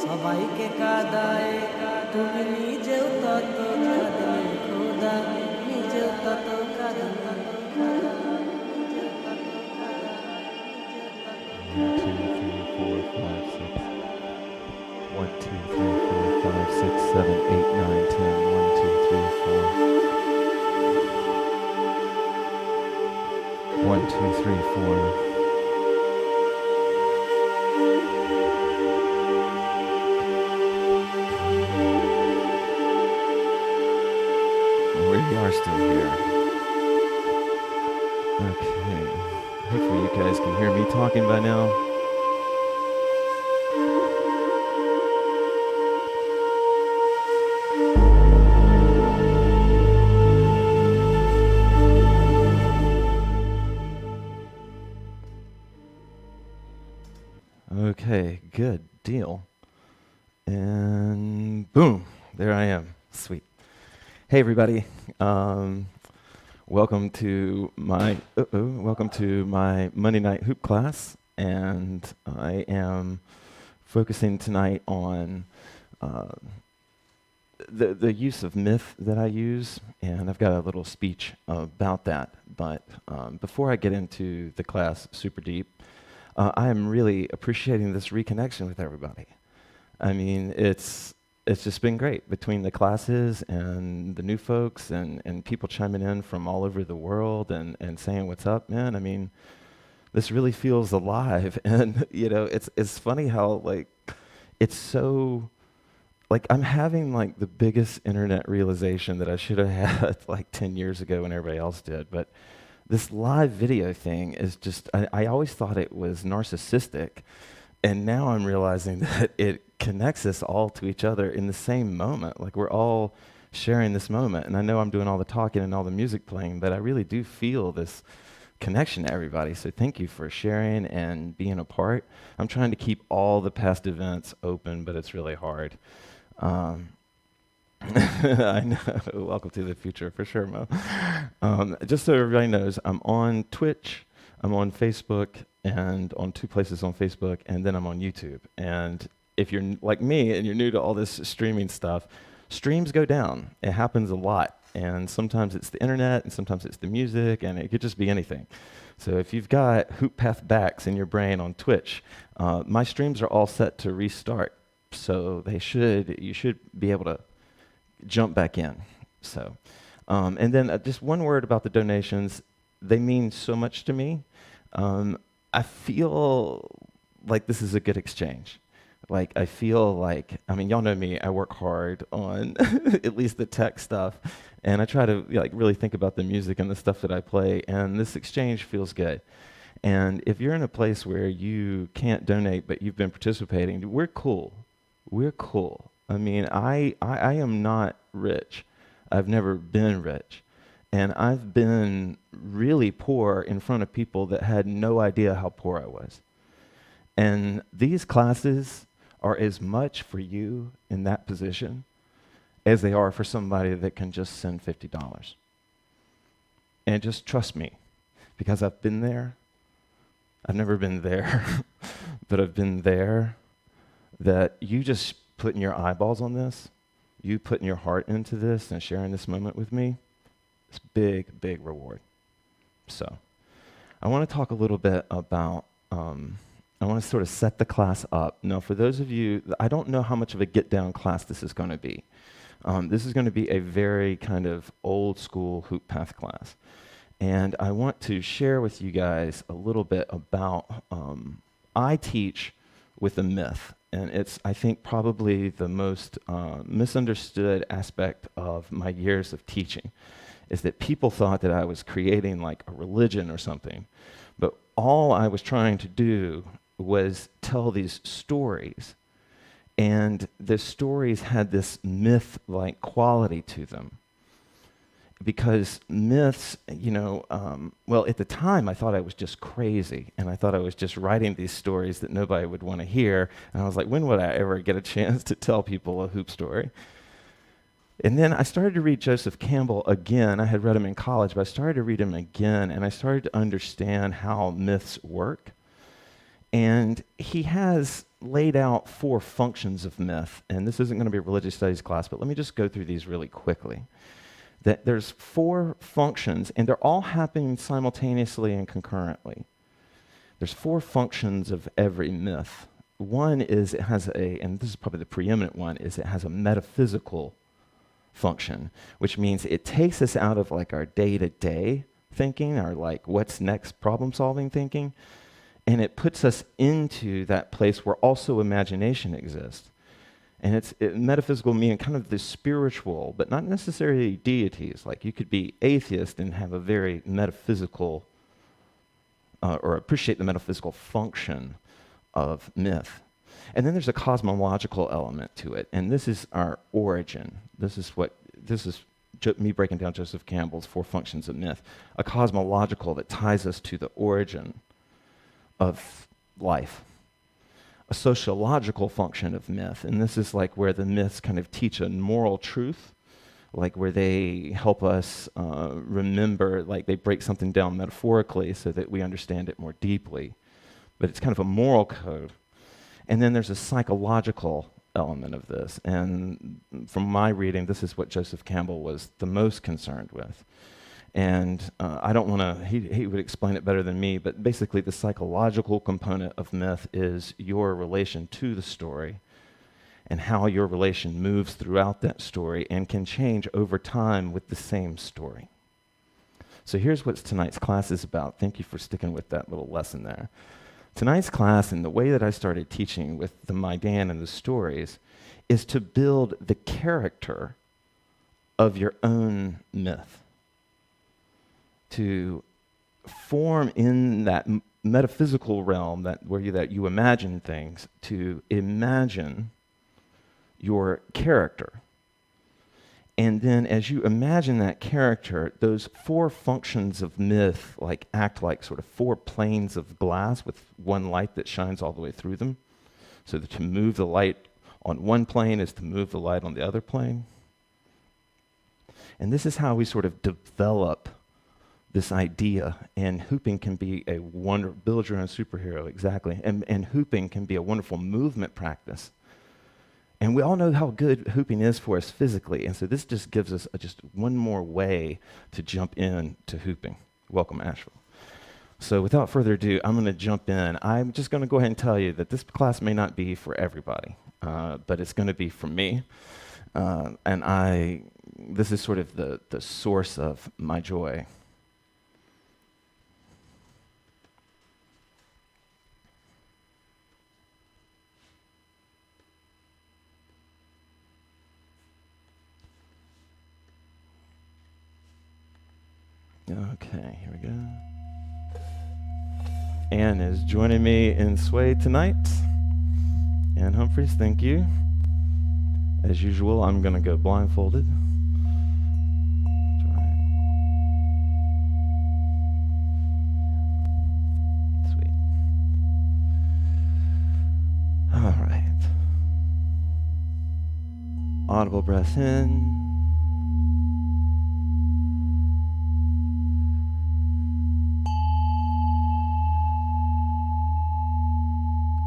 সবাইকে কাদায় তুমি নিজেও তত কাঁদলে খোদা নিজেও তত কাঁদলে খোদা 1, 2, 3, 4, 5, 6, 7, 8, 9, 10. 1, 2, 3, 4. 1, 2, 3, 4. We are still here. Okay. Hopefully you guys can hear me talking by now. Okay, good deal. And boom, there I am. Sweet. Hey everybody. Welcome to my Monday night hoop class, and I am focusing tonight on the use of myth that I use, and I've got a little speech about that. But before I get into the class super deep, I am really appreciating this reconnection with everybody. I mean, it's just been great between the classes and the new folks and people chiming in from all over the world and saying what's up, man. I mean, this really feels alive. And, you know, it's funny how, like, it's so, like, I'm having, like, the biggest internet realization that I should have had, like, 10 years ago when everybody else did. But this live video thing is just, I always thought it was narcissistic. And now I'm realizing that it connects us all to each other in the same moment. Like, we're all sharing this moment. And I know I'm doing all the talking and all the music playing, but I really do feel this connection to everybody. So thank you for sharing and being a part. I'm trying to keep all the past events open, but it's really hard. I know. Welcome to the future, for sure, Mo. Just so everybody knows, I'm on Twitch, I'm on Facebook, and on 2 places on Facebook, and then I'm on YouTube. And if you're like me and you're new to all this streaming stuff, streams go down. It happens a lot. And sometimes it's the internet, and sometimes it's the music, and it could just be anything. So if you've got HoopPathBax in your brain on Twitch, my streams are all set to restart. So you should be able to jump back in. So, and then just one word about the donations. They mean so much to me. I feel like this is a good exchange. Like, I feel like, I mean, y'all know me, I work hard on at least the tech stuff, and I try to, like, really think about the music and the stuff that I play, and this exchange feels good. And if you're in a place where you can't donate, but you've been participating, we're cool. We're cool. I mean, I am not rich. I've never been rich. And I've been really poor in front of people that had no idea how poor I was. And these classes are as much for you in that position as they are for somebody that can just send $50. And just trust me, because I've been there. I've never been there, but I've been there, that you just putting your eyeballs on this, you putting your heart into this and sharing this moment with me, it's big, big reward. So I want to talk a little bit about I want to sort of set the class up. Now, for those of you, I don't know how much of a get-down class this is going to be. This is going to be a very kind of old-school HoopPath class. And I want to share with you guys a little bit about, I teach with a myth. And it's, I think, probably the most misunderstood aspect of my years of teaching, is that people thought that I was creating like a religion or something. But all I was trying to do was tell these stories. And the stories had this myth-like quality to them. Because myths, well, at the time I thought I was just crazy, and I thought I was just writing these stories that nobody would want to hear. And I was like, when would I ever get a chance to tell people a hoop story? And then I started to read Joseph Campbell again. I had read him in college, but I started to read him again, and I started to understand how myths work. And he has laid out 4 functions of myth, and this isn't going to be a religious studies class, but let me just go through these really quickly. That there's 4 functions, and they're all happening simultaneously and concurrently. There's 4 functions of every myth. One is it has and this is probably the preeminent one, is it has a metaphysical function, which means it takes us out of like our day-to-day thinking, our like what's next problem-solving thinking, and it puts us into that place where also imagination exists. And metaphysical meaning kind of the spiritual, but not necessarily deities. Like you could be atheist and have a very metaphysical, or appreciate the metaphysical function of myth. And then there's a cosmological element to it, and this is our origin. This is me breaking down Joseph Campbell's 4 functions of myth. A cosmological that ties us to the origin of life. A sociological function of myth, and this is like where the myths kind of teach a moral truth, like where they help us remember, like they break something down metaphorically so that we understand it more deeply. But it's kind of a moral code. And then there's a psychological element of this, and from my reading, this is what Joseph Campbell was the most concerned with. And I don't want to, he would explain it better than me, but basically the psychological component of myth is your relation to the story and how your relation moves throughout that story and can change over time with the same story. So here's what tonight's class is about. Thank you for sticking with that little lesson there. Tonight's class, and the way that I started teaching with the Maidan and the stories, is to build the character of your own myth. To form in that metaphysical realm that you imagine things, to imagine your character. And then as you imagine that character, those 4 functions of myth act like sort of 4 planes of glass with one light that shines all the way through them. So that to move the light on one plane is to move the light on the other plane. And this is how we sort of develop this idea, and hooping can be a build your own superhero, exactly. And hooping can be a wonderful movement practice. And we all know how good hooping is for us physically, and so this just gives us just one more way to jump in to hooping. Welcome, Ashua. So without further ado, I'm going to jump in. I'm just going to go ahead and tell you that this class may not be for everybody, but it's going to be for me. And this is sort of the source of my joy. Okay, here we go. Anne is joining me in Sway tonight. Anne Humphreys, thank you. As usual, I'm going to go blindfolded. Sweet. All right. Audible breath in.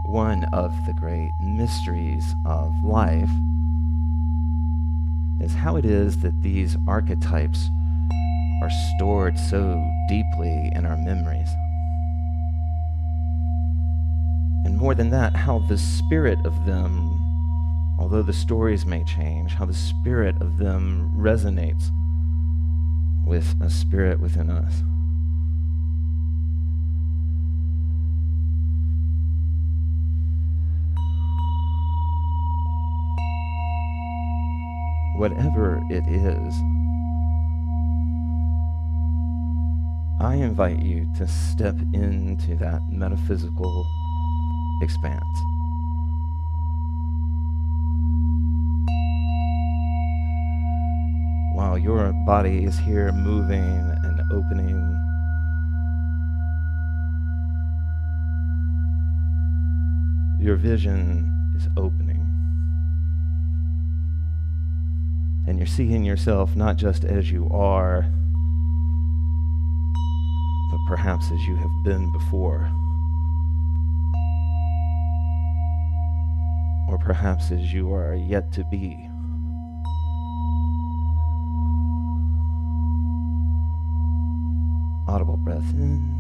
One of the great mysteries of life is how it is that these archetypes are stored so deeply in our memories. more than that, how the spirit of them, although the stories may change, how the spirit of them resonates with a spirit within us. Whatever it is, I invite you to step into that metaphysical expanse. While your body is here moving and opening, your vision is opening. And you're seeing yourself not just as you are, but perhaps as you have been before. Or perhaps as you are yet to be. Audible breath in.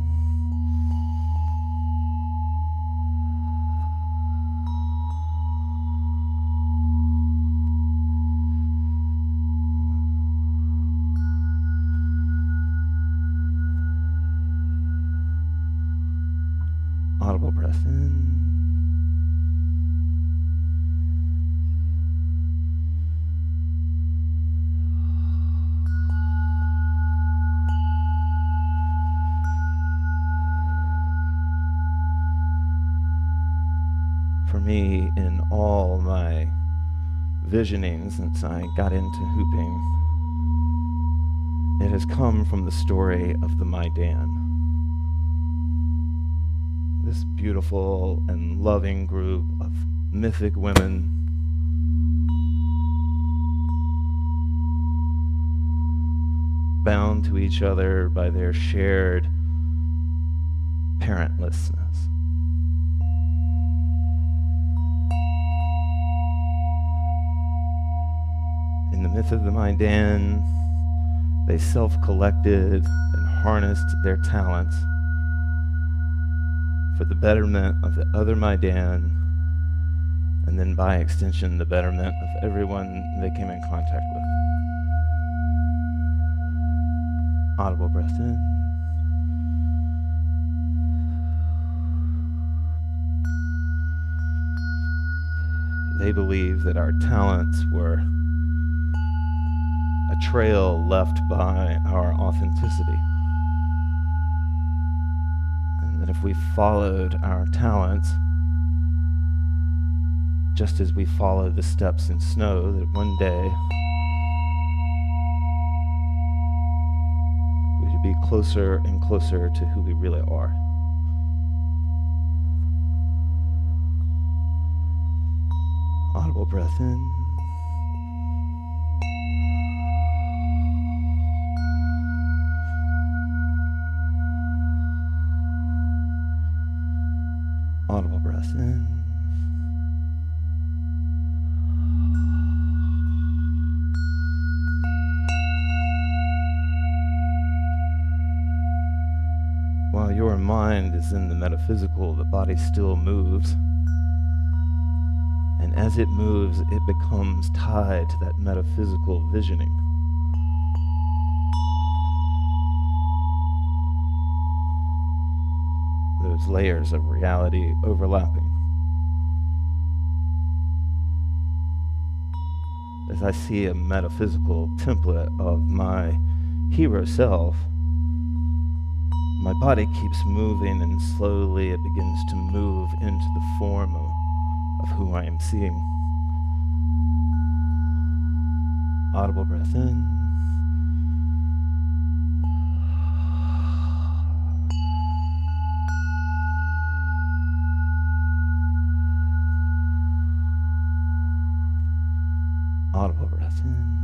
Audible breath in. For me, in all my visioning since I got into hooping, it has come from the story of the Maidan. This beautiful and loving group of mythic women bound to each other by their shared parentlessness. In the myth of the Maidan, they self-collected and harnessed their talents for the betterment of the other Maidan, and then by extension, the betterment of everyone they came in contact with. Audible breath in. They believe that our talents were a trail left by our authenticity. And that if we followed our talents, just as we follow the steps in snow, that one day we would be closer and closer to who we really are. Audible breath in. Audible breath in. While your mind is in the metaphysical, the body still moves. And as it moves, it becomes tied to that metaphysical visioning. Those layers of reality overlapping. As I see a metaphysical template of my hero self, my body keeps moving, and slowly it begins to move into the form of who I am seeing. Audible breath in. Audible breath in.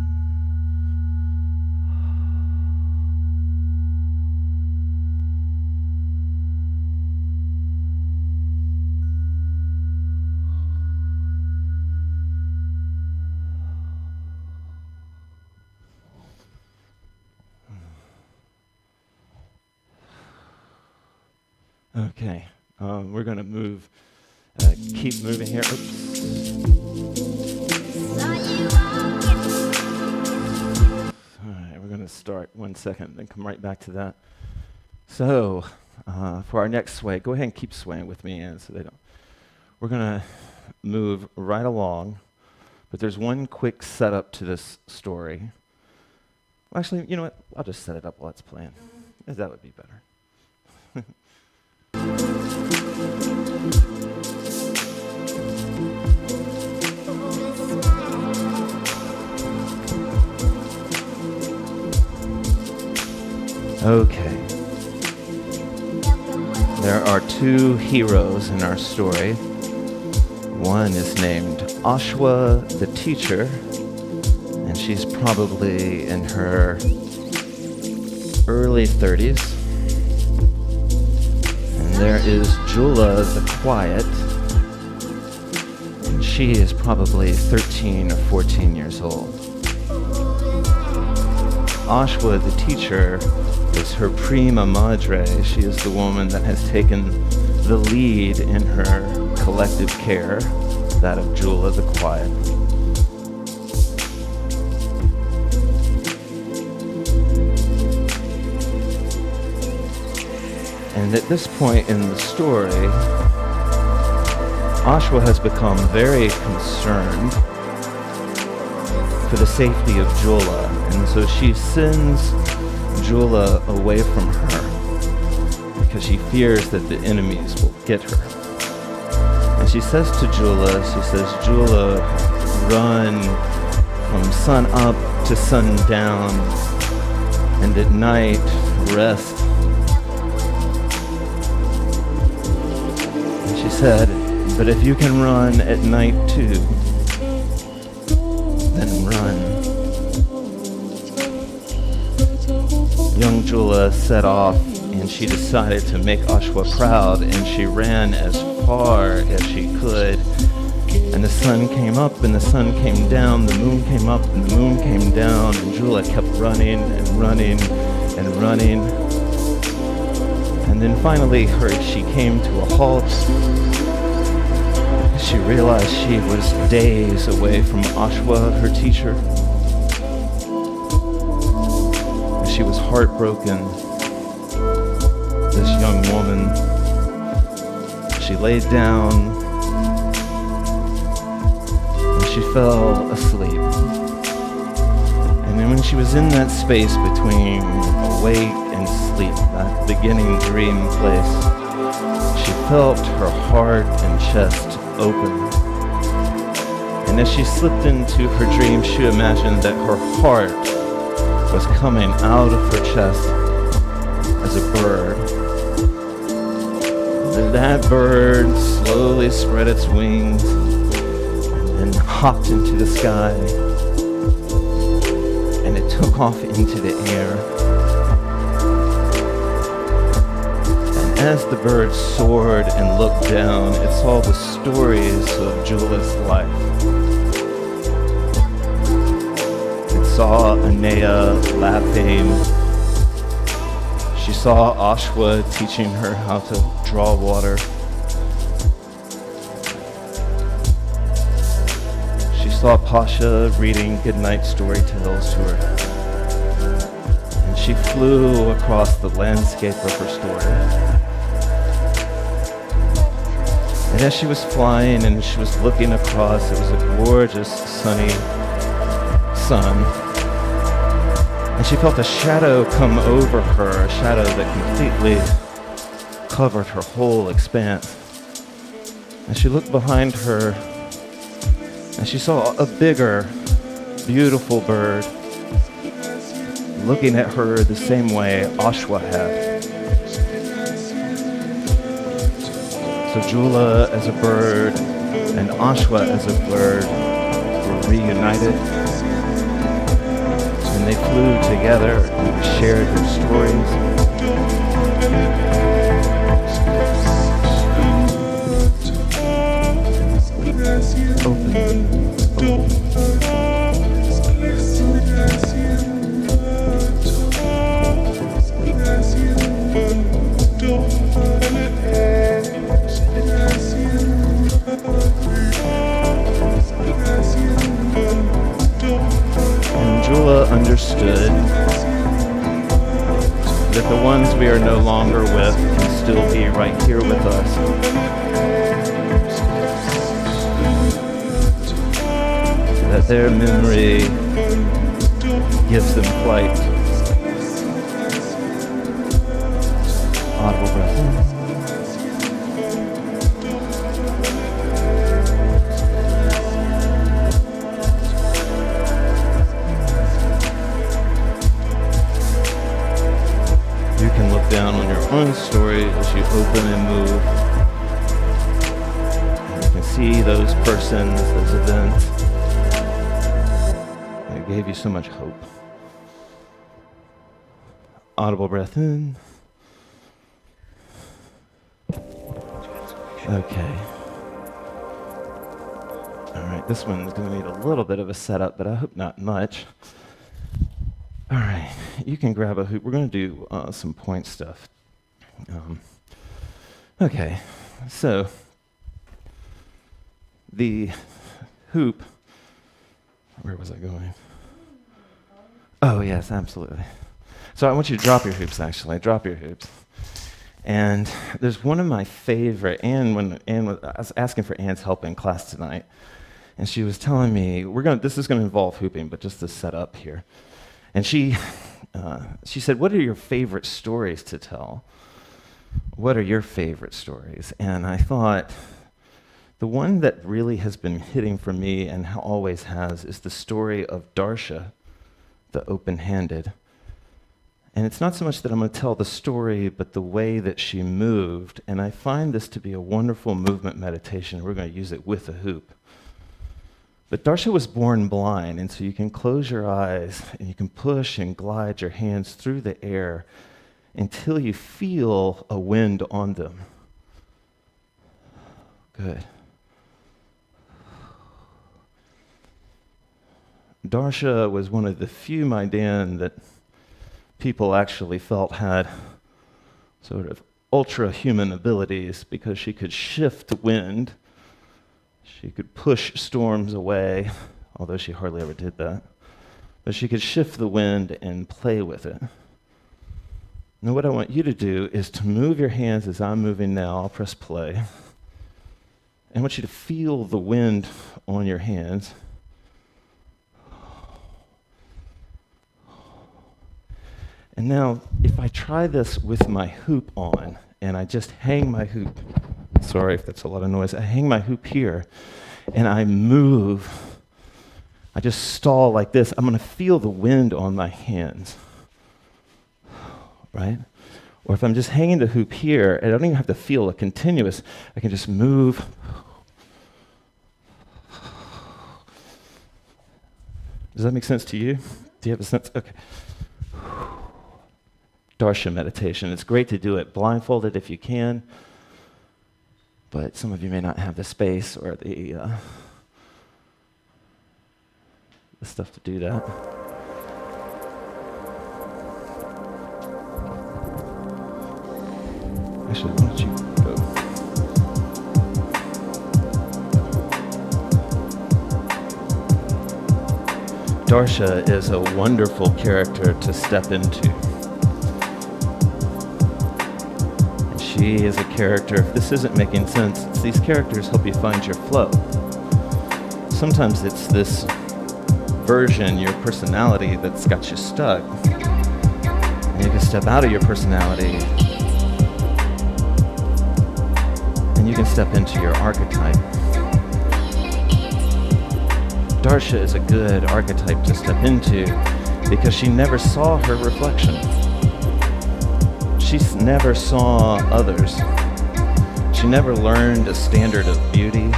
Okay, we're going to move Keep moving here. Oops. All right, we're going to start 1 second, then come right back to that. So, for our next sway, go ahead and keep swaying with me, and so they don't. We're going to move right along, but there's one quick setup to this story. Well, actually, you know what? I'll just set it up while it's playing. That would be better. Okay. There are two heroes in our story. One is named Ashua the teacher, and she's probably in her early 30s. And there is Julah the quiet, and she is probably 13 or 14 years old. Ashua the teacher is her prima madre. She is the woman that has taken the lead in her collective care, that of Julah the quiet. And at this point in the story, Ashua has become very concerned for the safety of Julah, and so she sends Julah away from her because she fears that the enemies will get her. And she says to Julah, Julah, run from sun up to sundown, and at night rest. And she said, but if you can run at night too, then run. Young Julah set off, and she decided to make Ashua proud, and she ran as far as she could. And the sun came up, and the sun came down, the moon came up, and the moon came down, and Julah kept running and running and running. And then finally she came to a halt. She realized she was days away from Ashua, her teacher. She was heartbroken, this young woman. She laid down and she fell asleep. And then when she was in that space between awake and sleep, that beginning dream place, she felt her heart and chest open. And as she slipped into her dream, she imagined that her heart was coming out of her chest as a bird. That bird slowly spread its wings and then hopped into the sky, and it took off into the air. And as the bird soared and looked down, it saw the stories of Julah's life. Saw Ahna laughing. She saw Ashua teaching her how to draw water. She saw Pasha reading goodnight storytales to her. And she flew across the landscape of her story. And as she was flying and she was looking across, it was a gorgeous sunny sun. And she felt a shadow come over her, a shadow that completely covered her whole expanse. And she looked behind her, and she saw a bigger, beautiful bird looking at her the same way Ashua had. So Julah as a bird and Ashua as a bird were reunited. And they flew together and shared their stories. Open. understood that the ones we are no longer with can still be right here with us. That their memory gives them flight. Audible breath in. You can look down on your own story as you open and move. And you can see those persons, those events that gave you so much hope. Audible breath in. Okay. All right, this one's going to need a little bit of a setup, but I hope not much. All right, you can grab a hoop. We're going to do some point stuff. Okay, so the hoop, where was I going? Oh, yes, absolutely. So I want you to drop your hoops, actually. Drop your hoops. And there's one of my favorite, I was asking for Anne's help in class tonight, and she was telling me, this is going to involve hooping, but just to set up here. And she said, what are your favorite stories to tell? What are your favorite stories? And I thought, the one that really has been hitting for me and always has is the story of Darsha, the open-handed. And it's not so much that I'm going to tell the story, but the way that she moved. And I find this to be a wonderful movement meditation. We're going to use it with a hoop. But Darsha was born blind, and so you can close your eyes, and you can push and glide your hands through the air until you feel a wind on them. Good. Darsha was one of the few Maidan that people actually felt had sort of ultra-human abilities because she could shift the wind. She could push storms away, although she hardly ever did that. But she could shift the wind and play with it. Now what I want you to do is to move your hands as I'm moving now. I'll press play. I want you to feel the wind on your hands. And now, if I try this with my hoop on, and I just hang my hoop, sorry if that's a lot of noise, I hang my hoop here, and I move, I just stall like this, I'm going to feel the wind on my hands, right? Or if I'm just hanging the hoop here, and I don't even have to feel a continuous, I can just move. Does that make sense to you? Do you have a sense? Okay. Darsha meditation. It's great to do it blindfolded if you can, but some of you may not have the space or the stuff to do that. Actually, why don't you go? Darsha is a wonderful character to step into. She is a character, if this isn't making sense, these characters help you find your flow. Sometimes it's this version, your personality, that's got you stuck. And you can step out of your personality, and you can step into your archetype. Darsha is a good archetype to step into because she never saw her reflection. She never saw others. She never learned a standard of beauty.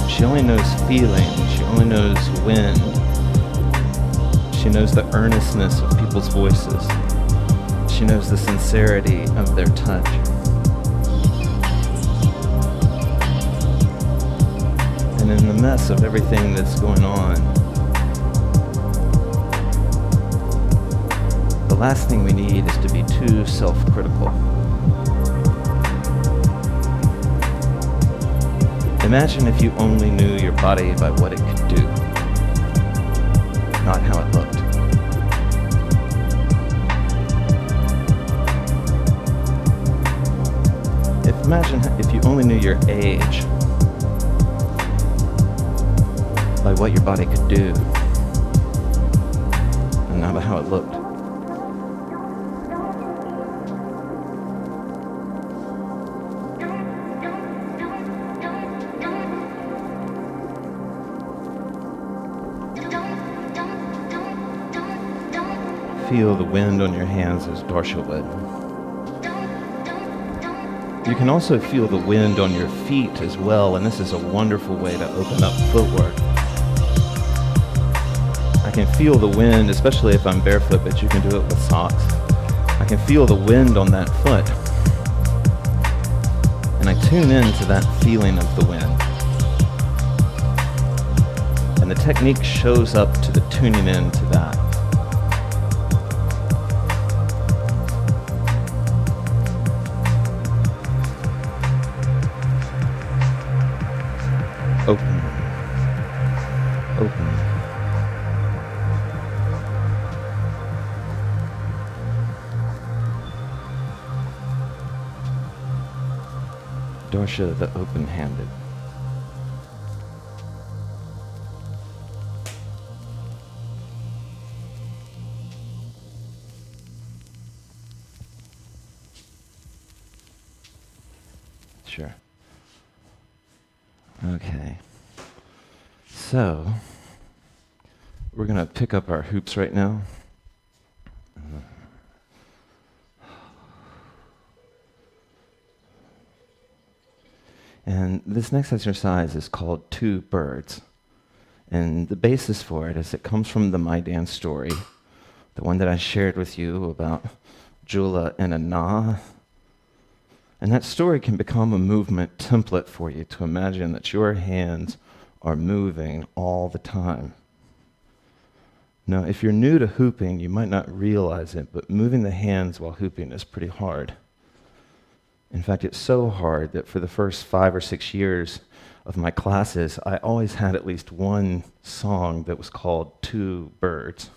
She only knows feeling. She only knows wind. She knows the earnestness of people's voices. She knows the sincerity of their touch. And in the mess of everything that's going on, the last thing we need is to be too self-critical. Imagine if you only knew your body by what it could do. not how it looked. Imagine if you only knew your age by what your body could do and not by how it looked. Feel the wind on your hands as Darsha would. You can also feel the wind on your feet as well, and this is a wonderful way to open up footwork. I can feel the wind, especially if I'm barefoot, but you can do it with socks. I can feel the wind on that foot, and I tune into that feeling of the wind. And the technique shows up to the tuning in to that. Open. Open. Darsha the open-handed. Sure. Okay. So, we're going to pick up our hoops right now. And this next exercise is called Two Birds. And the basis for it is it comes from the Maidan story, the one that I shared with you about Julah and Ahna. And that story can become a movement template for you to imagine that your hands are moving all the time. Now, if you're new to hooping, you might not realize it, but moving the hands while hooping is pretty hard. In fact, it's so hard that for the first 5 or 6 years of my classes, I always had at least one song that was called Two Birds.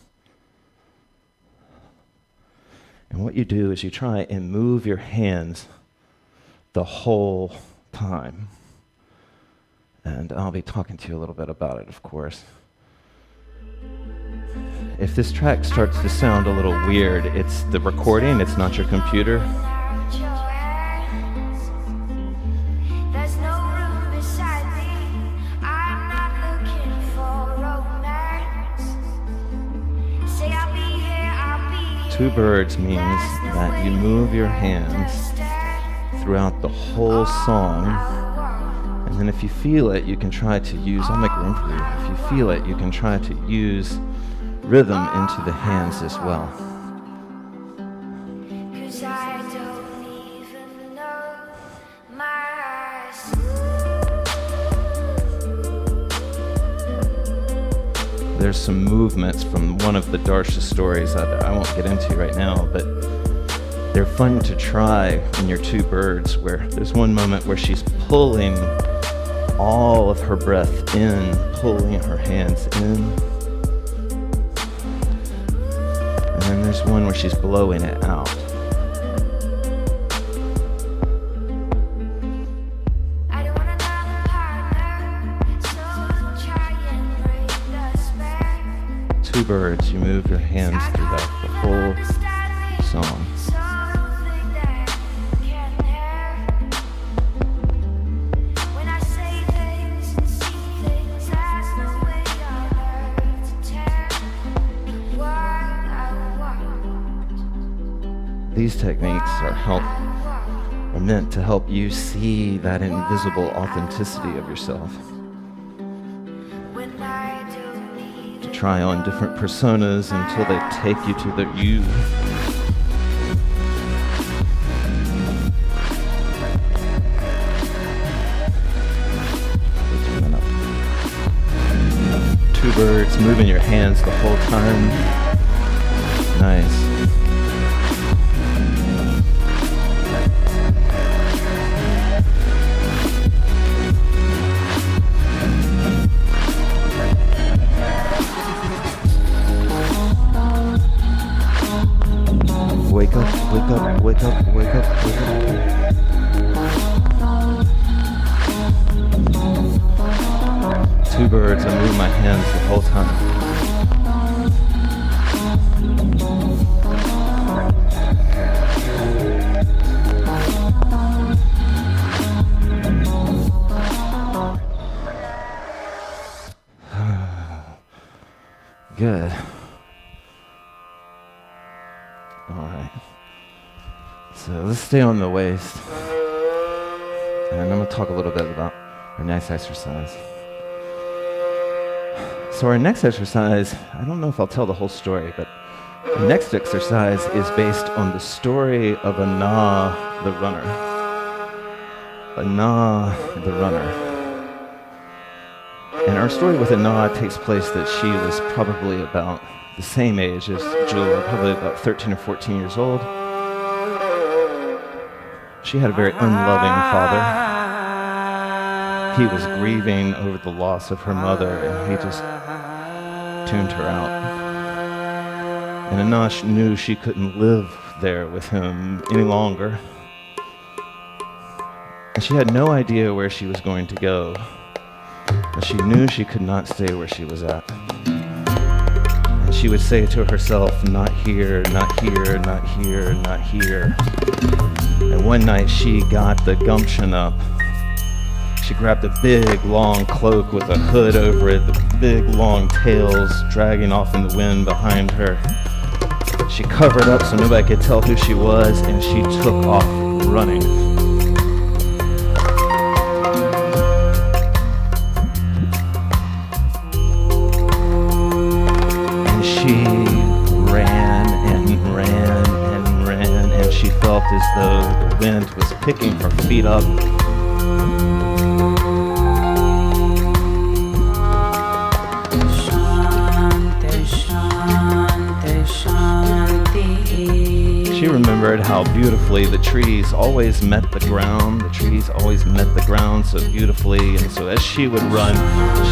And what you do is you try and move your hands the whole time. And I'll be talking to you a little bit about it, of course. If this track starts to sound a little weird, it's the recording, it's not your computer. Two Birds means that you move your hands throughout the whole song, and then if you feel it, you can try to use, I'll make room for you, if you feel it, you can try to use rhythm into the hands as well. There's some movements from one of the Darsha stories that I won't get into right now, but they're fun to try in your Two Birds, where there's one moment where she's pulling all of her breath in, pulling her hands in. And then there's one where she's blowing it out. Two Birds, you move your hands throughout the whole song. These techniques are meant to help you see that invisible authenticity of yourself. To try on different personas until they take you to the you. Two Birds, moving your hands the whole time. Nice. two birds. I moved my hands the whole time. Good. All right. So let's stay on the waist. And I'm going to talk a little bit about our next exercise. So our next exercise, I don't know if I'll tell the whole story, but the next exercise is based on the story of Ahna the runner. Ahna the runner. And our story with Ahna takes place that she was probably about the same age as Julah, probably about 13 or 14 years old. She had a very unloving father. He was grieving over the loss of her mother, and he just tuned her out. And Ahna knew she couldn't live there with him any longer. And she had no idea where she was going to go. But she knew she could not stay where she was at. And she would say to herself, not here, not here, not here, not here. And one night she got the gumption up. She grabbed a big, long cloak with a hood over it, the big, long tails dragging off in the wind behind her. She covered up so nobody could tell who she was, and she took off running. She ran and ran and ran, and she felt as though the wind was picking her feet up. She remembered how beautifully the trees always met the ground. The trees always met the ground so beautifully, and so as she would run,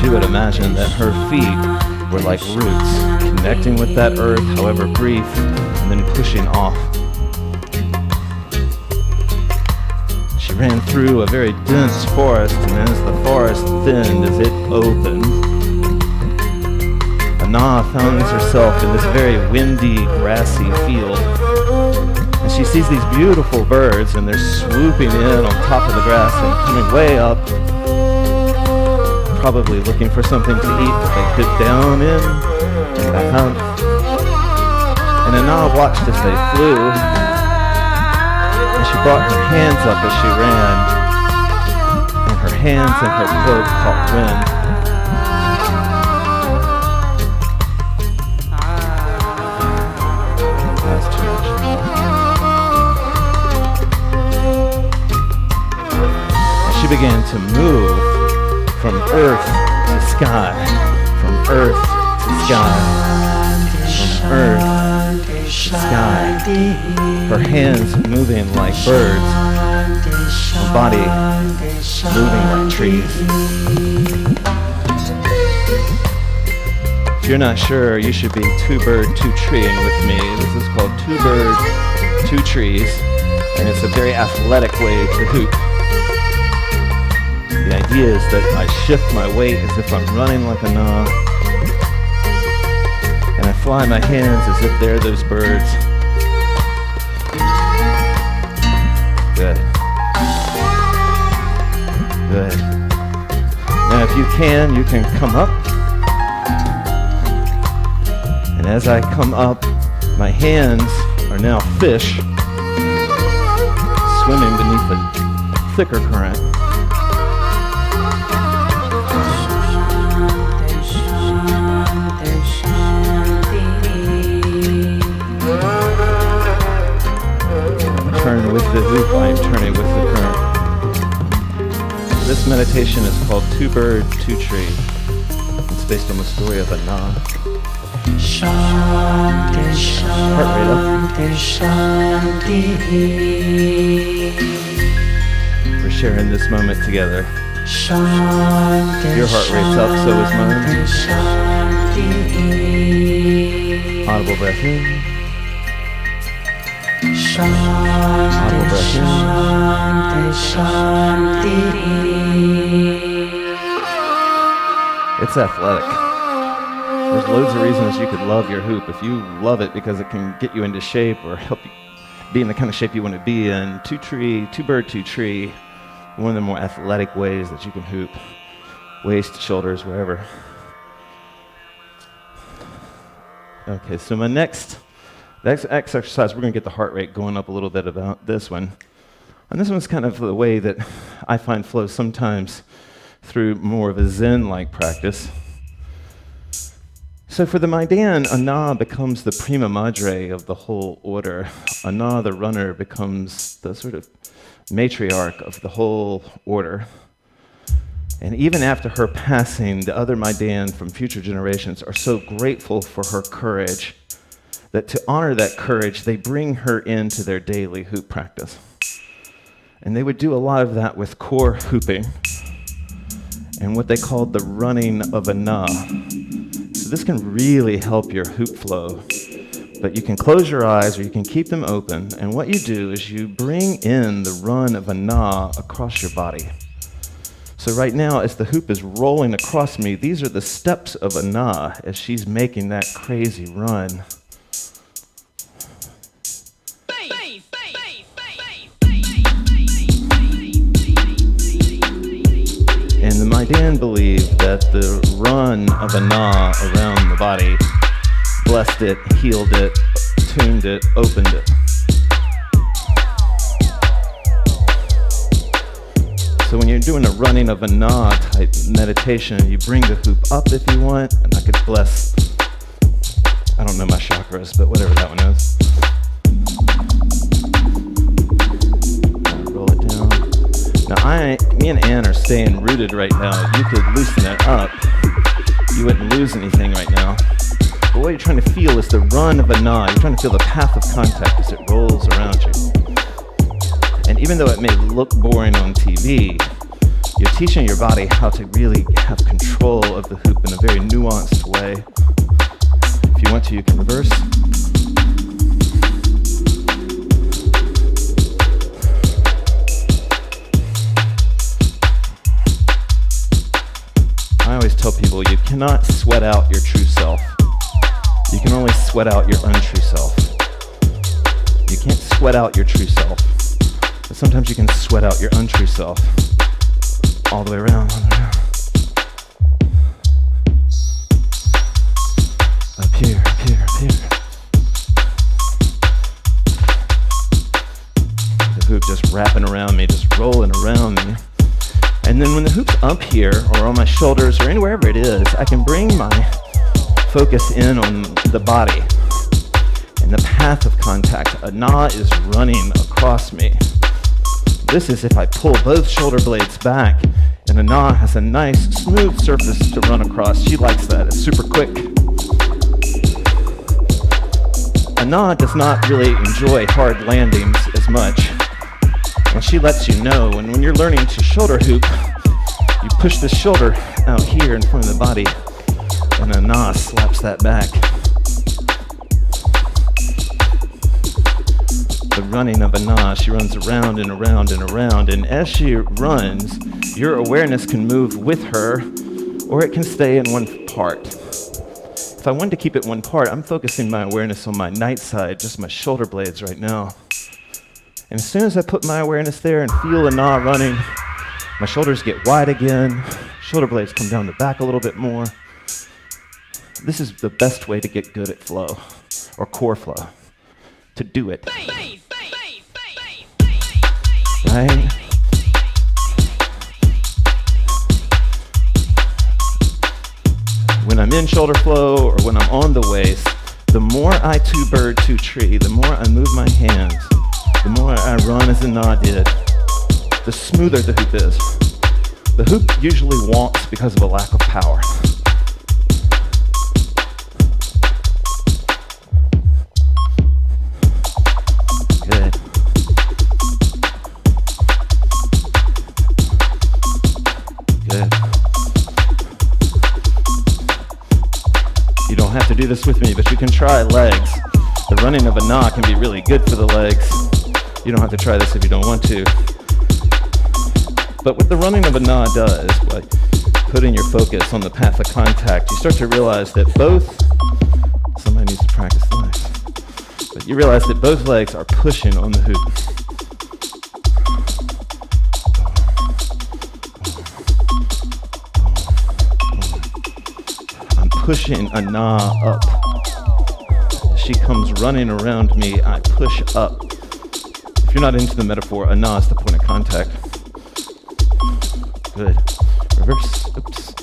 she would imagine that her feet were like roots, connecting with that earth, however brief, and then pushing off. She ran through a very dense forest, and as the forest thinned, as it opened, Ahna found herself in this very windy, grassy field. And she sees these beautiful birds, and they're swooping in on top of the grass and coming way up, probably looking for something to eat that they dip down in and back up. And Ahna watched as they flew, and she brought her hands up as she ran, and her hands and her cloak caught wind. That's too much. And she began to move from earth to sky, from earth to sky, from earth to sky. Her hands moving like birds, her body moving like trees. If you're not sure, you should be two bird, two treeing with me. This is called two bird, two trees, and it's a very athletic way to hoop. The idea is that I shift my weight as if I'm running like Ahna, and I fly my hands as if they're those birds. Good. Good. Now if you can come up. And as I come up, my hands are now fish swimming beneath a thicker current. Turn with the hoop, I am turning with the current. This meditation is called Two Bird, Two Tree. It's based on the story of Ahna. Heart rate up. We're sharing this moment together. Your heart rate's up, so is mine. Audible breath in. Audible breath in. It's athletic. There's loads of reasons you could love your hoop. If you love it because it can get you into shape or help you be in the kind of shape you want to be in, two bird, two tree, one of the more athletic ways that you can hoop. Waist, shoulders, wherever. Okay, so my next exercise, we're going to get the heart rate going up a little bit about this one. And this one's kind of the way that I find flows sometimes through more of a Zen-like practice. So for the Maidan, Ahna becomes the prima madre of the whole order. Ahna, the runner, becomes the sort of matriarch of the whole order. And even after her passing, the other Maidan from future generations are so grateful for her courage that to honor that courage, they bring her into their daily hoop practice. And they would do a lot of that with core hooping and what they called the running of Ahna. So this can really help your hoop flow. But you can close your eyes or you can keep them open. And what you do is you bring in the run of Ahna across your body. So right now, as the hoop is rolling across me, these are the steps of Ahna as she's making that crazy run. And the Maidan believe that the run of Ahna around the body blessed it, healed it, tuned it, opened it. So when you're doing a running of Ahna type meditation, you bring the hoop up if you want, and I could bless, I don't know my chakras, but whatever that one is. Roll it down. Now me and Ann are staying rooted right now. You could loosen that up. You wouldn't lose anything right now. But what you're trying to feel is the run of Ahna. You're trying to feel the path of contact as it rolls around you. And even though it may look boring on TV, you're teaching your body how to really have control of the hoop in a very nuanced way. If you want to, you can reverse. I always tell people you cannot sweat out your true self. You can only sweat out your untrue self. You can't sweat out your true self. But sometimes you can sweat out your untrue self. All the way around, all the way around. Up here, up here, up here. The hoop just wrapping around me, just rolling around me. And then when the hoop's up here, or on my shoulders, or wherever it is, I can bring my focus in on the body and the path of contact. Ahna is running across me. This is if I pull both shoulder blades back, and Ahna has a nice, smooth surface to run across. She likes that. It's super quick. Ahna does not really enjoy hard landings as much, and she lets you know. And when you're learning to shoulder hoop, you push the shoulder out here in front of the body, and Ahna slaps that back. The running of Ahna, she runs around and around and around, and as she runs, your awareness can move with her, or it can stay in one part. If I wanted to keep it one part, I'm focusing my awareness on my night side, just my shoulder blades right now. And as soon as I put my awareness there and feel Ahna running, my shoulders get wide again, shoulder blades come down the back a little bit more. This is the best way to get good at flow, or core flow, to do it. Right? When I'm in shoulder flow or when I'm on the waist, the more I two bird, two tree, the more I move my hands, the more I run as Ahna did, the smoother the hoop is. The hoop usually wonks because of a lack of power. Good. Good. You don't have to do this with me, but you can try legs. The running of Ahna can be really good for the legs. You don't have to try this if you don't want to. But what the running of Ahna does, what putting your focus on the path of contact, you start to realize that somebody needs to practice the legs, but you realize that both legs are pushing on the hoop. I'm pushing Ahna up. She comes running around me, I push up. If you're not into the metaphor, Ahna is the point of contact. Good. Reverse. Oops.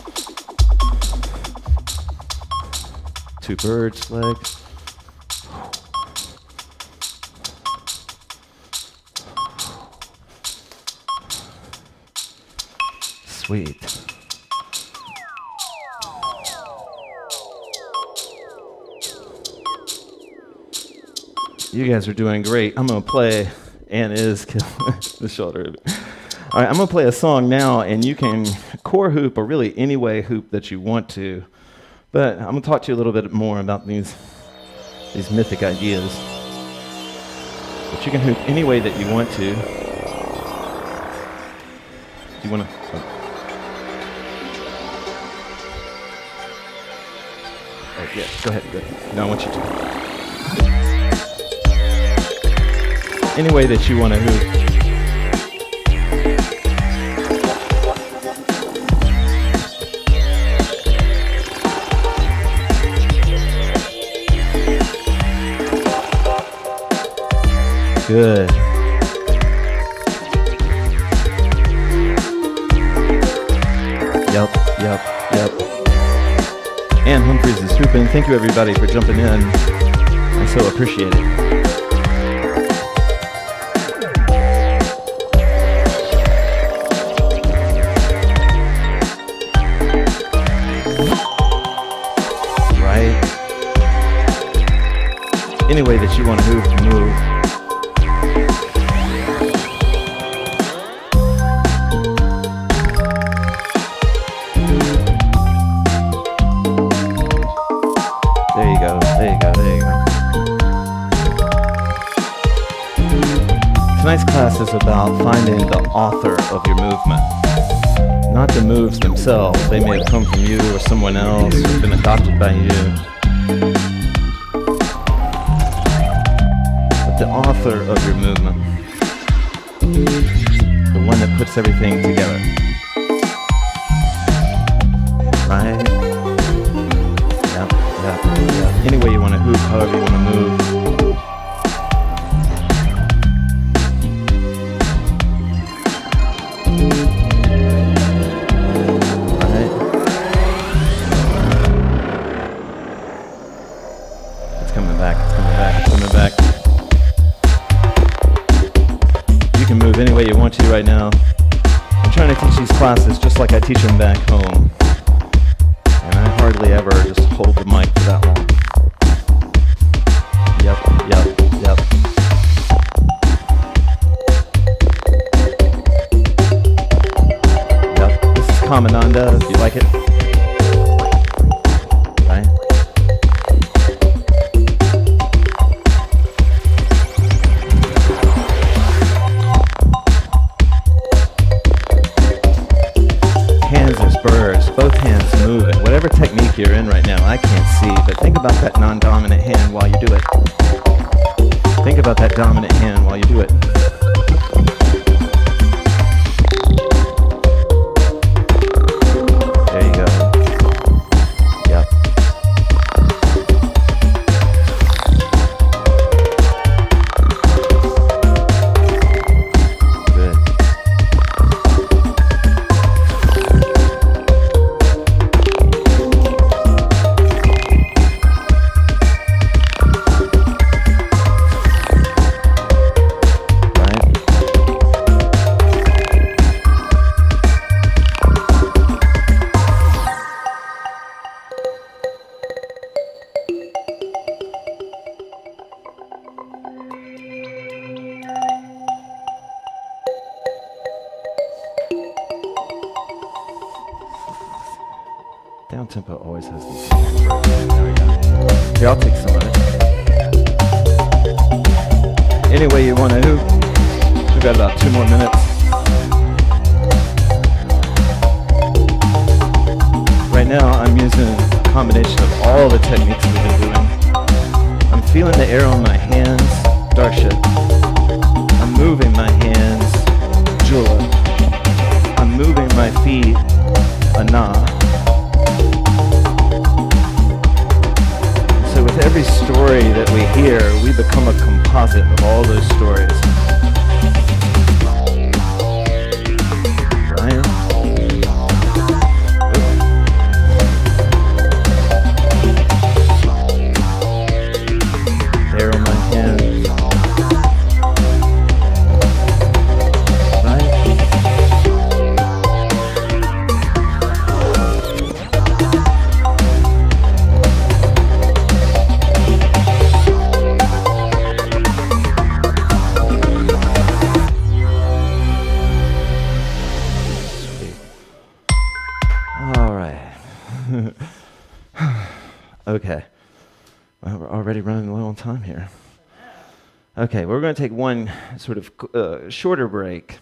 Two birds, legs. Sweet. You guys are doing great. I'm gonna play, and is killing the shoulder. All right, I'm gonna play a song now, and you can core hoop or really any way hoop that you want to. But I'm gonna talk to you a little bit more about these mythic ideas. But you can hoop any way that you want to. Do you wanna? Oh yeah, go ahead. Good. No, I want you to. Any way that you want to hoop. Good. Yep. And Humphreys is hooping. Thank you everybody for jumping in. I so appreciate it. Any way that you want to hoop, move. There you go. Tonight's class is about finding the author of your movement. Not the moves themselves. They may have come from you or someone else or been adopted by you. The author of your movement, the one that puts everything together, right? Yeah. Any way you want to hoop, however you want to move. Right? It's coming back. Move any way you want to right now. I'm trying to teach these classes just like I teach them back home. And I hardly ever just hold the mic for that long. Yep. This is Kamananda, if you like it. Right? Both hands moving. Whatever technique you're in right now, I can't see, but think about that non-dominant hand while you do it. Think about that dominant hand while you do it. There you go. Yep. Good. Down tempo always has these. There we go. Here, I'll take some of it. Any way you want to hoop. We've got about 2 more minutes. moving my feet, Ahna. So with every story that we hear, we become a composite of all those stories. Right? Hair on my hands. Right? Okay. Well, we're already running low on time here. Okay, we're going to take one sort of shorter break,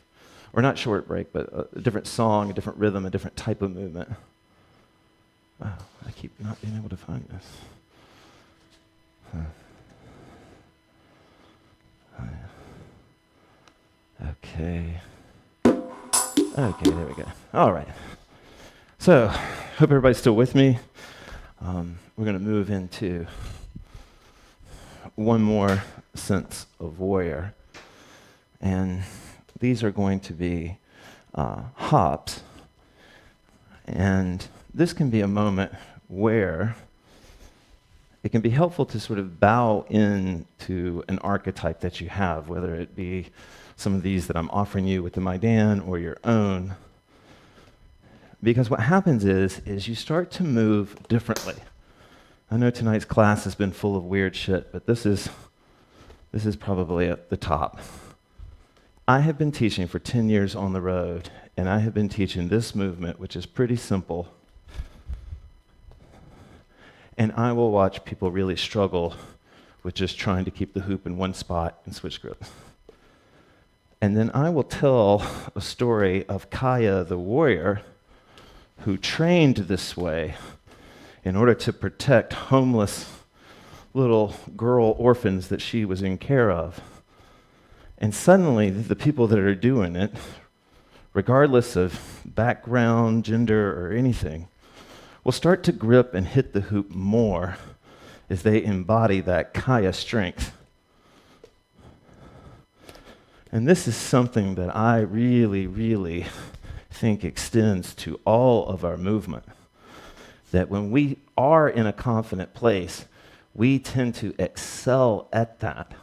or not short break, but a different song, a different rhythm, a different type of movement. Wow, I keep not being able to find this. Okay. Okay, there we go. All right. So, hope everybody's still with me. We're going to move into one more sense of warrior. And these are going to be hops. And this can be a moment where it can be helpful to sort of bow into an archetype that you have, whether it be some of these that I'm offering you with the Maidan or your own. Because what happens is you start to move differently. I know tonight's class has been full of weird shit, but this is probably at the top. I have been teaching for 10 years on the road, and I have been teaching this movement, which is pretty simple. And I will watch people really struggle with just trying to keep the hoop in one spot and switch grips. And then I will tell a story of Kaya the warrior who trained this way in order to protect homeless little girl orphans that she was in care of. And suddenly, the people that are doing it, regardless of background, gender, or anything, will start to grip and hit the hoop more as they embody that Kaya strength. And this is something that I really, really think extends to all of our movement. That when we are in a confident place, we tend to excel at that.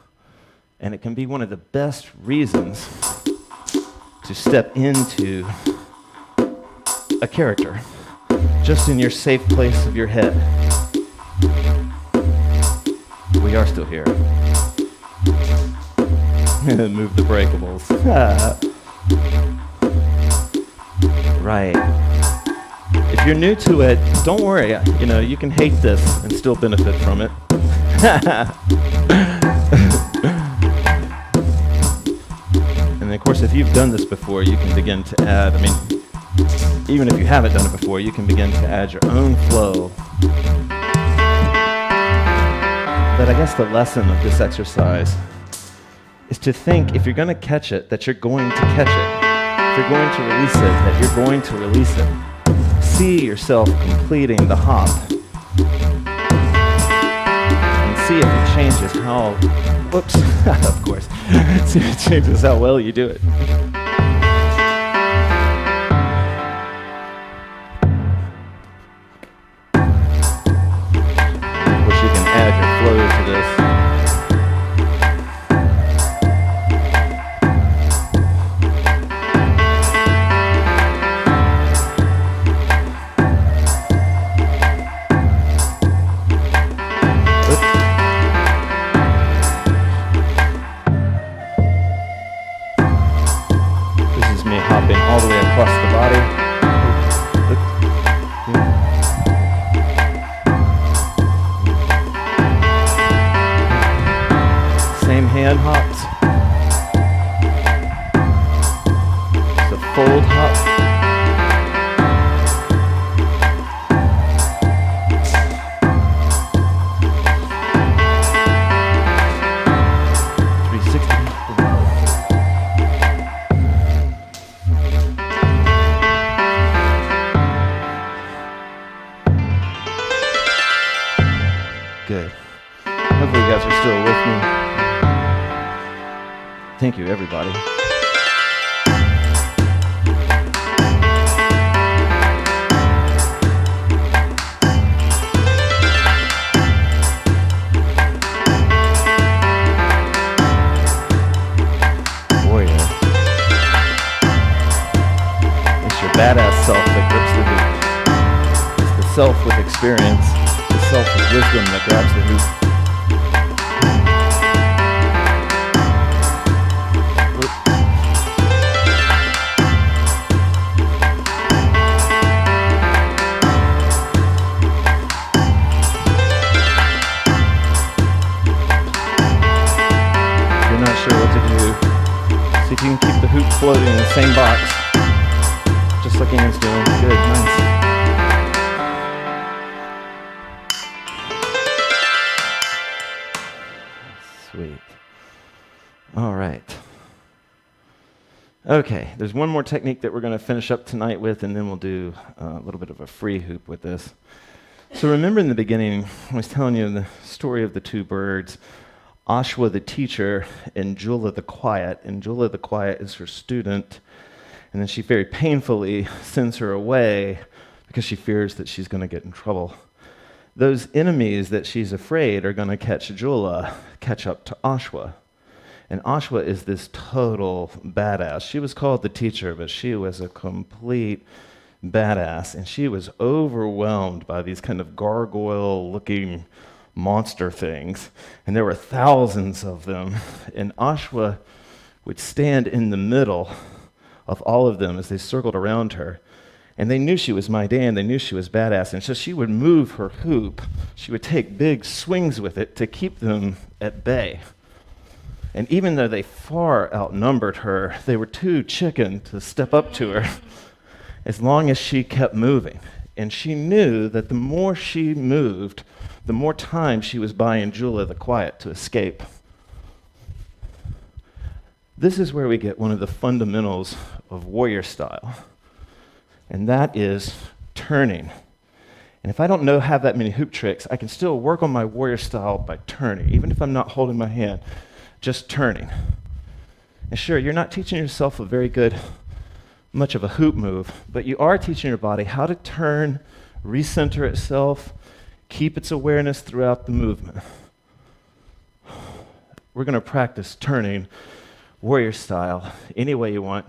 And it can be one of the best reasons to step into a character, just in your safe place of your head. We are still here. Move the breakables. Right. If you're new to it, don't worry. You can hate this and still benefit from it. And of course, if you've done this before, you can begin to add, even if you haven't done it before, you can begin to add your own flow. But I guess the lesson of this exercise is to think, if you're going to catch it, that you're going to catch it. If you're going to release it, that you're going to release it. See yourself completing the hop. And see if it changes how, whoops, of course. See if it changes how well you do it. Of course, you can add your flow to this. All the way across the body. Same hand hops. It's a fold hop. Good. Hopefully you guys are still with me. Thank you, everybody. Warrior. It's your badass self that grips the hoop. It's the self with experience, the self with wisdom that grabs the hoop. See if you can keep the hoop floating in the same box, just like Ann's doing. Good, nice. Sweet. All right. Okay, there's one more technique that we're going to finish up tonight with, and then we'll do a little bit of a free hoop with this. So remember in the beginning, I was telling you the story of the two birds, Ashua the teacher and Julah the quiet, and Julah the quiet is her student, and then she very painfully sends her away because she fears that she's going to get in trouble. Those enemies that she's afraid are going to catch Julah, catch up to Ashua. And Ashua is this total badass. She was called the teacher, but she was a complete badass, and she was overwhelmed by these kind of gargoyle-looking monster things, and there were thousands of them, and Ashua would stand in the middle of all of them as they circled around her, and they knew she was Maidan, they knew she was badass, and so she would move her hoop, she would take big swings with it to keep them at bay. And even though they far outnumbered her, they were too chicken to step up to her as long as she kept moving. And she knew that the more she moved, the more time she was buying Julah the quiet to escape. This is where we get one of the fundamentals of warrior style, and that is turning. And if I don't have that many hoop tricks, I can still work on my warrior style by turning, even if I'm not holding my hand, just turning. And sure, you're not teaching yourself much of a hoop move, but you are teaching your body how to turn, recenter itself, keep its awareness throughout the movement. We're going to practice turning warrior style any way you want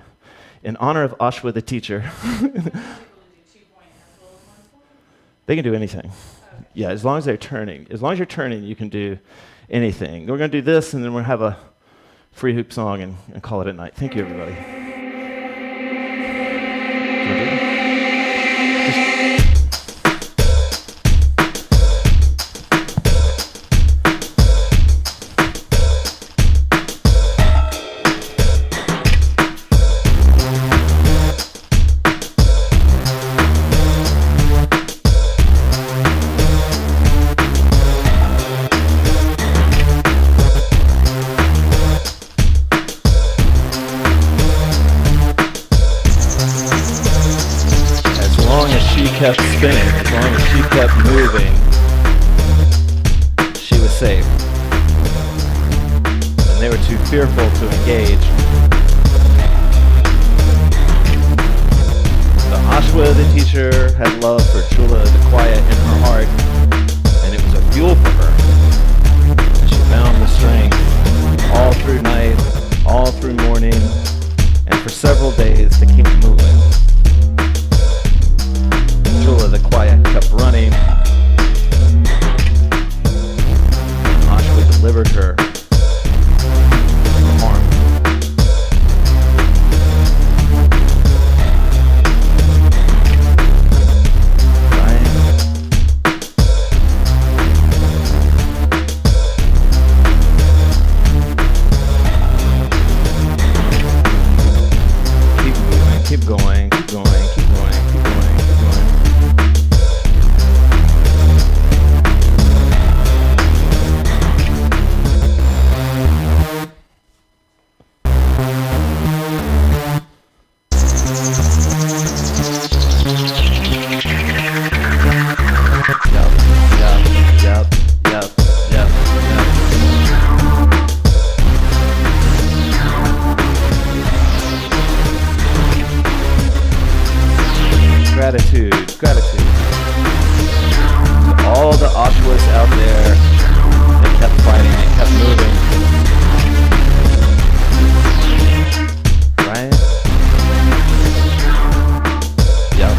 in honor of Ashua the teacher. They can do anything. Yeah, as long as they're turning. As long as you're turning, you can do anything. We're going to do this, and then we'll have a free hoop song and call it at night. Thank you, everybody. Kept spinning, as long as she kept moving, she was safe. And they were too fearful to engage. So Ashua, the teacher, had love for Julah, the quiet, in her heart, and it was a fuel for her. And she found the strength all through night, all through morning, and for several days to keep moving. Julah the quiet kept running. Ashua delivered her from harm. Keep moving, keep going, keep going, keep going, keep going, keep going. Yep. gratitude to all the Ashuas out there that kept fighting and kept moving. Right? Yep.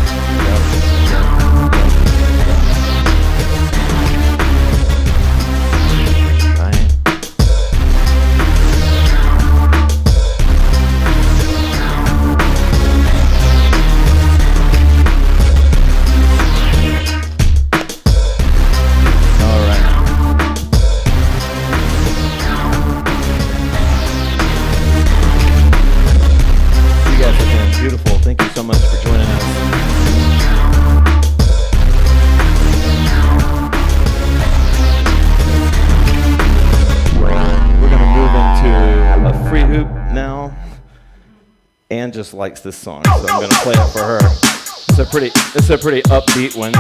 Right? Beautiful. Thank you so much for joining us. We're going to move into a free hoop now. Ann just likes this song, so I'm going to play it for her. It's a pretty upbeat one.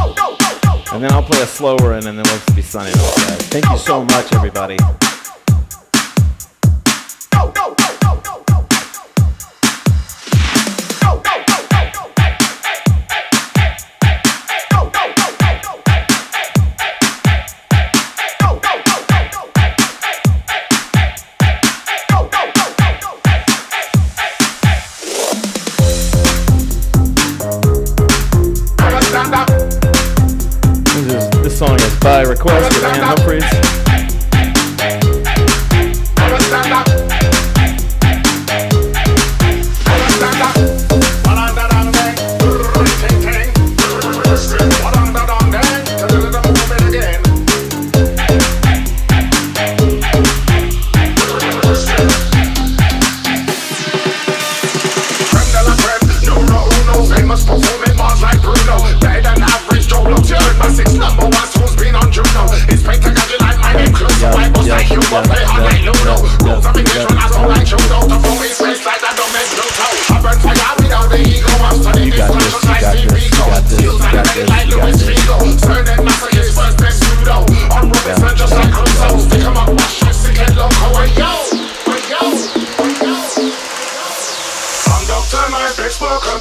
And then I'll play a slower one, and then we'll be sunny outside. Thank you so much, everybody. This song is by request of Ann Humphreys.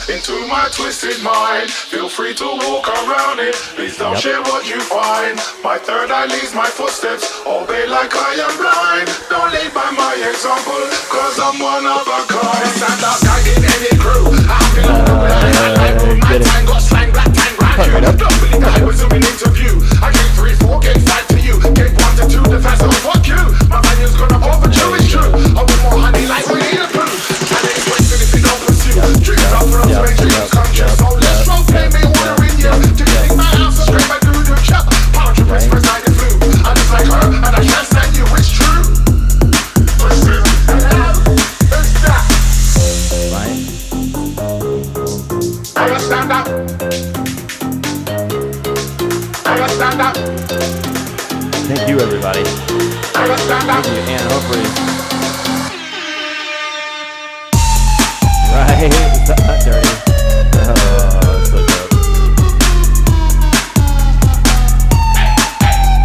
Into my twisted mind, feel free to walk around it. Please don't share what you find. My third eye leads my footsteps, obey like I am blind. Don't lead by my example, cause I'm one of a kind. Stand up, I get any crew. I feel I move my time, got slang, black time, brand new. Don't believe I was doing an interview. I gave 3, 4, gave 5 to you. Gave 1 to 2, the fast, so fuck you. My value's gonna overdue, it's true. I want more honey like we need a proof. And it's wasted if you don't pursue. Dreams up for us, make dreams come true. So let's roleplay me ordering you. To clean my house and scrape my doo-doo chop. Power trip express like the flu. I just like her and I can't stand you, it's true. Listen, hello, who's that? Right. I'ma stand up. I'ma stand up. Thank you, everybody. I'ma stand up. Thank you, Ann Humphreys. Right, it's not dirty. Oh, so dope.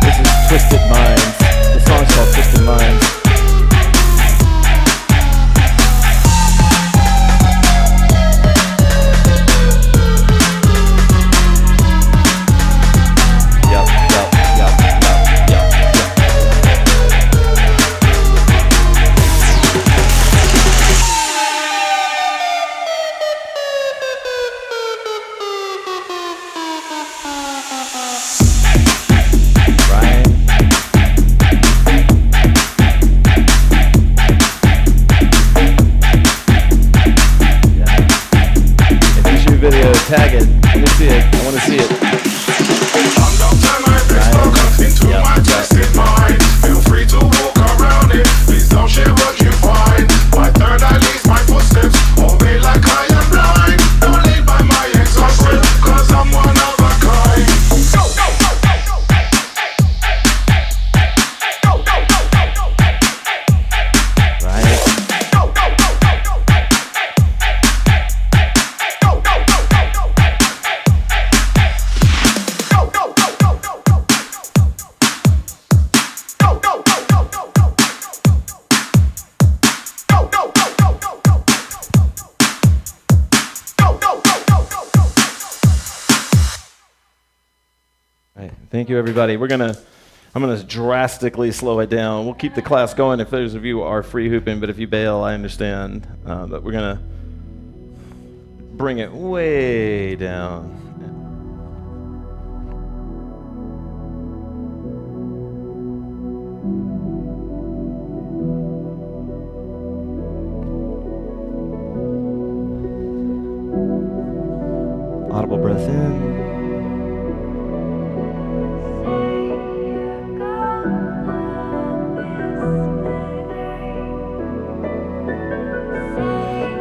This is Twisted Minds. The song's called Twisted Minds. Tag it. Let me see it. I want to see it. Into my twisted mind. Feel free to walk around it. Please don't share what you find. My third eye leads my footsteps. Obey like I am blind. Don't lead by my example, cause I'm one of a kind. Go, go, go, go, go. Go, go, go, go, go. Right. Go, go, go, go, go. Go, go, go, go, go. Thank you, everybody. I'm gonna drastically slow it down. We'll keep the class going if those of you are free hooping, but if you bail, I understand. But we're gonna bring it way down. Audible breath in.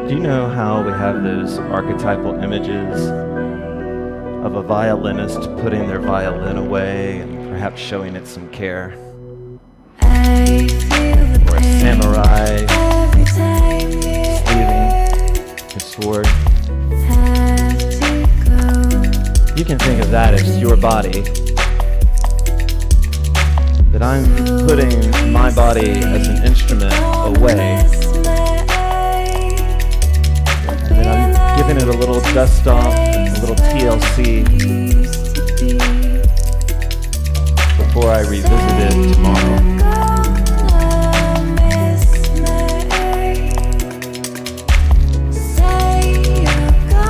Do you know how we have those archetypal images of a violinist putting their violin away and perhaps showing it some care? Or a samurai sleeving his sword? You can think of that as your body. That I'm putting my body as an instrument away. And I'm giving it a little dust off, a little TLC before I revisit it tomorrow.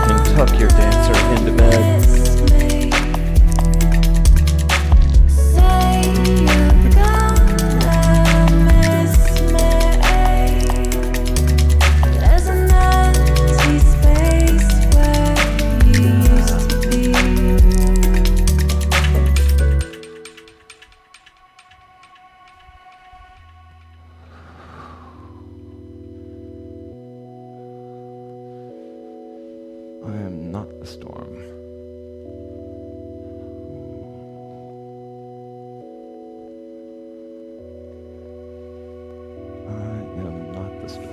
And tuck your dancer into bed. I am not the storm. I am not the storm.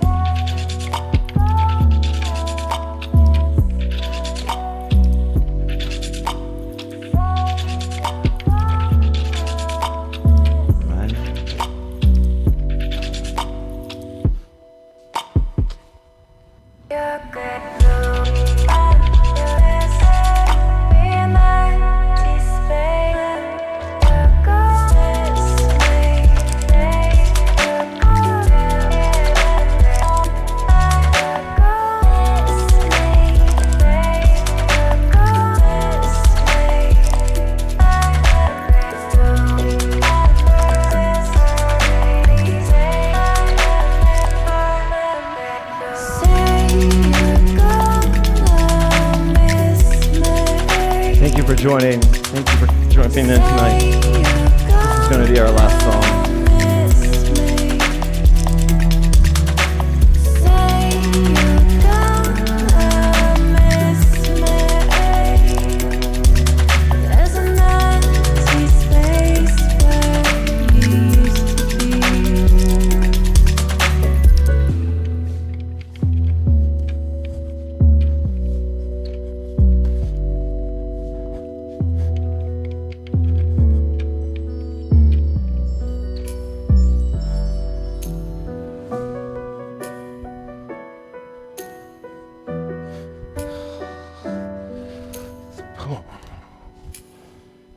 Joining. Thank you for jumping in tonight. This is going to be our last song.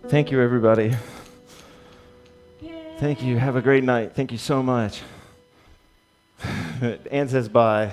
Thank you, everybody. Thank you. Have a great night. Thank you so much. Ann says bye.